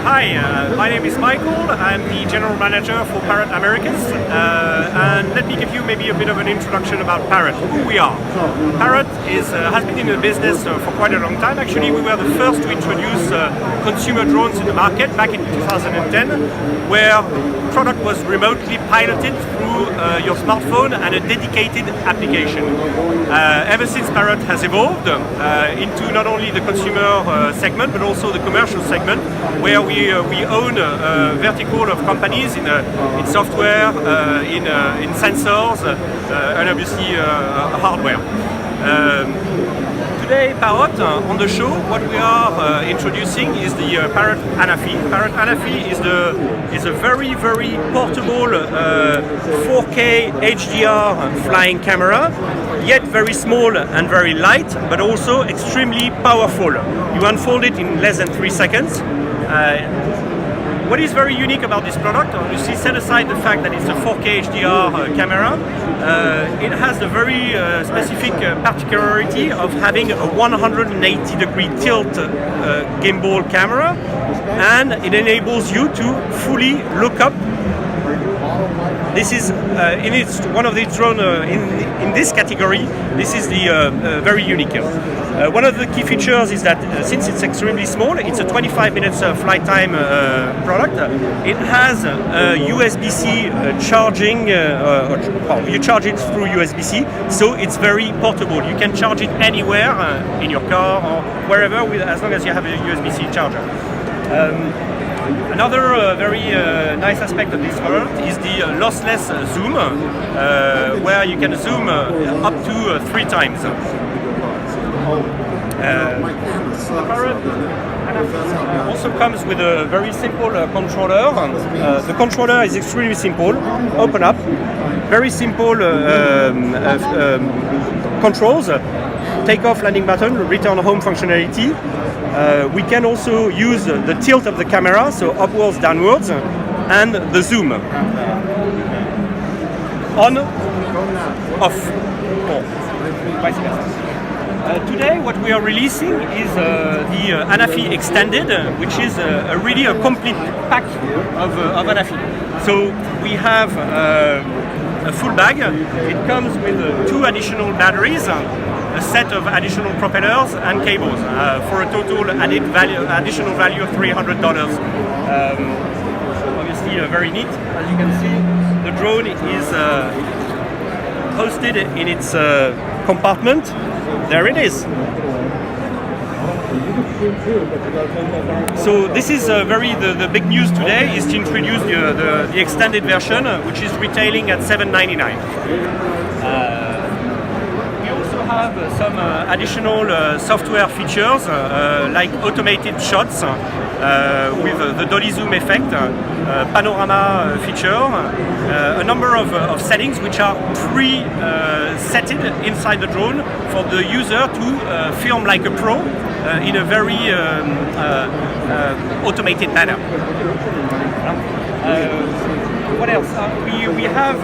Hi, my name is Michael. I'm the General Manager for Parrot Americas, and let me give you maybe a bit of an introduction about Parrot, who we are. Parrot has been in the business for quite a long time. Actually, we were the first to introduce consumer drones in the market back in 2010, where product was remotely piloted through your smartphone and a dedicated application. Ever since, Parrot has evolved into not only the consumer segment but also the commercial segment, where we own a vertical of companies in software, in sensors, and obviously hardware. Today, Parrot, on the show, what we are introducing is the Parrot Anafi. Parrot Anafi is a very, very portable 4K HDR flying camera, yet very small and very light, but also extremely powerful. You unfold it in less than 3 seconds. What is very unique about this product, obviously set aside the fact that it's a 4K HDR camera, it has the very specific particularity of having a 180-degree tilt gimbal camera, and it enables you to fully look up. This is one of the drones in this category. This is the very unique. One of the key features is that since it's extremely small, it's a 25 minutes flight time product. It has USB-C charging. You charge it through USB-C, so it's very portable. You can charge it anywhere in your car or wherever, as long as you have a USB-C charger. Another very nice aspect of this product is the lossless zoom, where you can zoom up to 3 times. The Parrot also comes with a very simple controller. The controller is extremely simple. Open up, very simple controls. Take off, landing button, return home functionality. We can also use the tilt of the camera, so upwards, downwards, and the zoom. On, off, or vice versa. Today, what we are releasing is the Anafi Extended, which is really a complete pack of Anafi. So we have a full bag. It comes with 2 additional batteries, a set of additional propellers and cables for a total additional value of $300. Obviously very neat. As you can see, the drone is hosted in its compartment. There it is. So this is the big news today is to introduce the extended version, which is retailing at $799. Have some additional software features like automated shots with the dolly zoom effect, panorama feature, a number of settings which are pre-setted inside the drone for the user to film like a pro in a very automated manner. What else? We have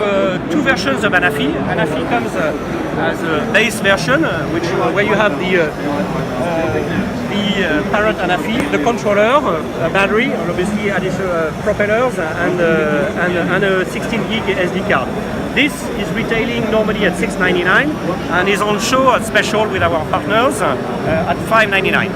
2 versions of Anafi. Anafi comes as a base version, where you have the Parrot Anafi, the controller, a battery, obviously additional propellers, and a 16 gig SD card. This is retailing normally at $699 and is on show at special with our partners at $599.